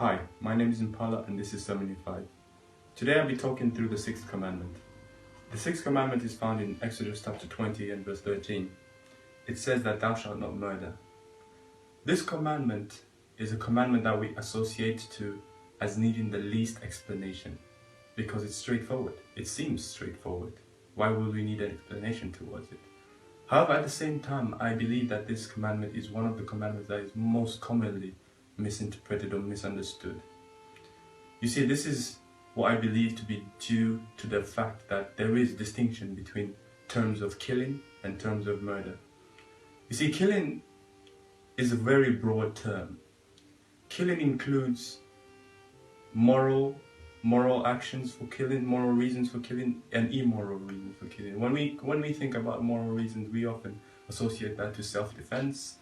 Hi, my name is Mpaala and this is 75. Today I'll be talking through the sixth commandment. The sixth commandment is found in Exodus chapter 20 and verse 13. It says that thou shalt not murder. This commandment is a commandment that we associate to as needing the least explanation because it's straightforward. It seems straightforward. Why would we need an explanation towards it? However, at the same time, I believe that this commandment is one of the commandments that is most commonly misinterpreted or misunderstood. You see, this is what I believe to be due to the fact that there is distinction between terms of killing and terms of murder. You see, killing is a very broad term. Killing includes moral actions for killing, moral reasons for killing, and immoral reasons for killing. When we think about moral reasons, we often associate that to self-defense.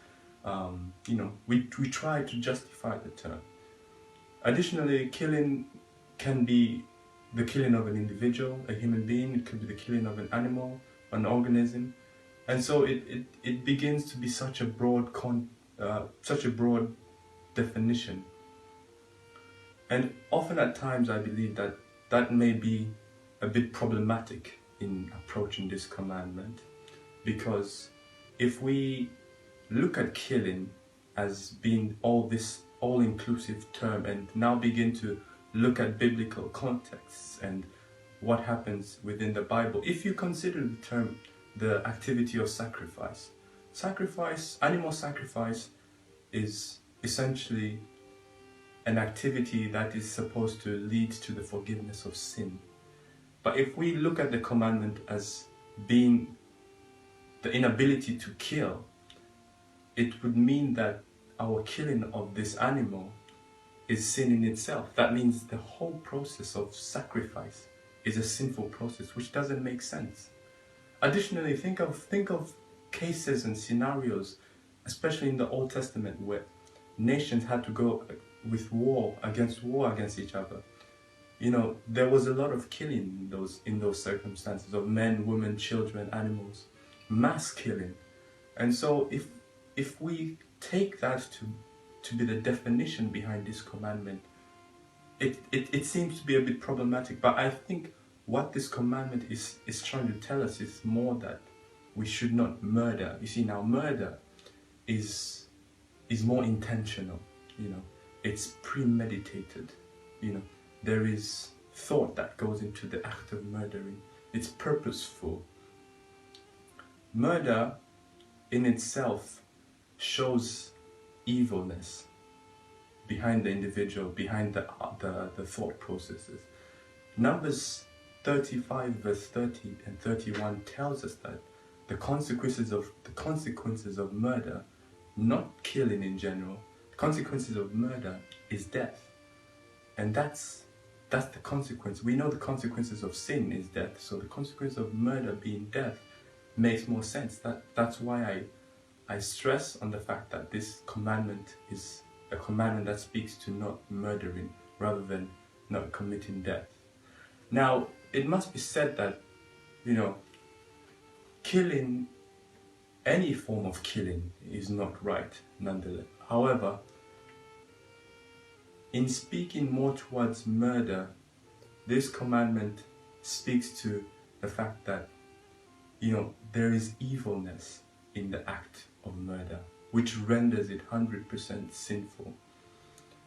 We try to justify the term. Additionally, killing can be the killing of an individual, a human being. It could be the killing of an animal, an organism, and so it begins to be such a broad definition. And often at times I believe that may be a bit problematic in approaching this commandment, because if we look at killing as being this all-inclusive term and now begin to look at biblical contexts and what happens within the Bible, if you consider the term the activity of sacrifice, animal sacrifice is essentially an activity that is supposed to lead to the forgiveness of sin. But if we look at the commandment as being the inability to kill, it would mean that our killing of this animal is sin in itself. That means the whole process of sacrifice is a sinful process, which doesn't make sense. Additionally, think of cases and scenarios, especially in the Old Testament, where nations had to go with war against each other. There was a lot of killing in those circumstances of men, women, children, animals, mass killing. And so if we take that to be the definition behind this commandment, it seems to be a bit problematic. But I think what this commandment is trying to tell us is more that we should not murder. You see, now murder is more intentional. It's premeditated. There is thought that goes into the act of murdering. It's purposeful. Murder in itself shows evilness behind the individual, behind the thought processes. Numbers 35 verse 30 and 31 tells us that the consequences of murder, not killing in general, the consequences of murder is death. And that's the consequence. We know the consequences of sin is death, so the consequence of murder being death makes more sense. That's why I stress on the fact that this commandment is a commandment that speaks to not murdering rather than not committing death. Now, it must be said that, killing, any form of killing is not right nonetheless. However, in speaking more towards murder, this commandment speaks to the fact that, there is evilness in the act of murder, which renders it 100% sinful.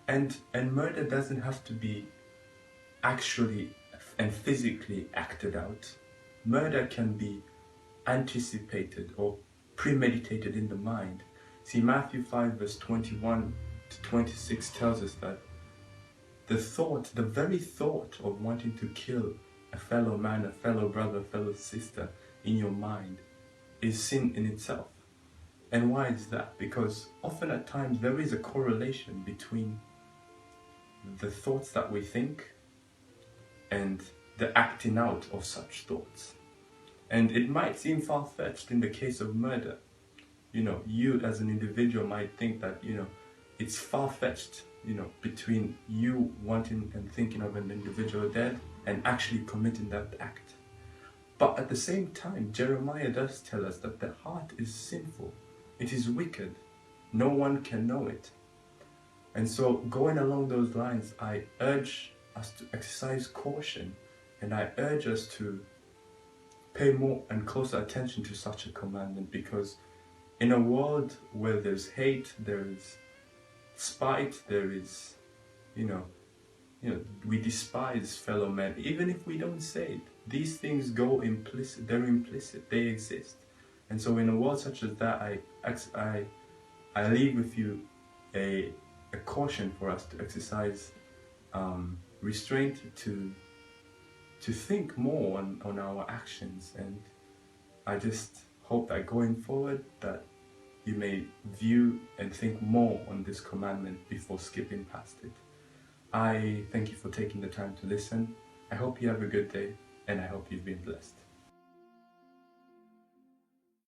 And murder doesn't have to be actually and physically acted out. Murder can be anticipated or premeditated in the mind. See, Matthew 5 verse 21 to 26 tells us that the very thought of wanting to kill a fellow man, a fellow brother, a fellow sister in your mind is sin in itself. And why is that? Because often at times there is a correlation between the thoughts that we think and the acting out of such thoughts. And it might seem far-fetched in the case of murder. You as an individual might think that, it's far-fetched, between you wanting and thinking of an individual dead and actually committing that act. But at the same time, Jeremiah does tell us that the heart is sinful. It is wicked. No one can know it. And so going along those lines, I urge us to exercise caution, and I urge us to pay more and closer attention to such a commandment, because in a world where there's hate, there is spite, there is, you know, we despise fellow men, even if we don't say it. These things go implicit, they're implicit, they exist. And so in a world such as that, I leave with you a caution for us to exercise restraint, to think more on our actions. And I just hope that going forward that you may view and think more on this commandment before skipping past it. I thank you for taking the time to listen. I hope you have a good day, and I hope you've been blessed.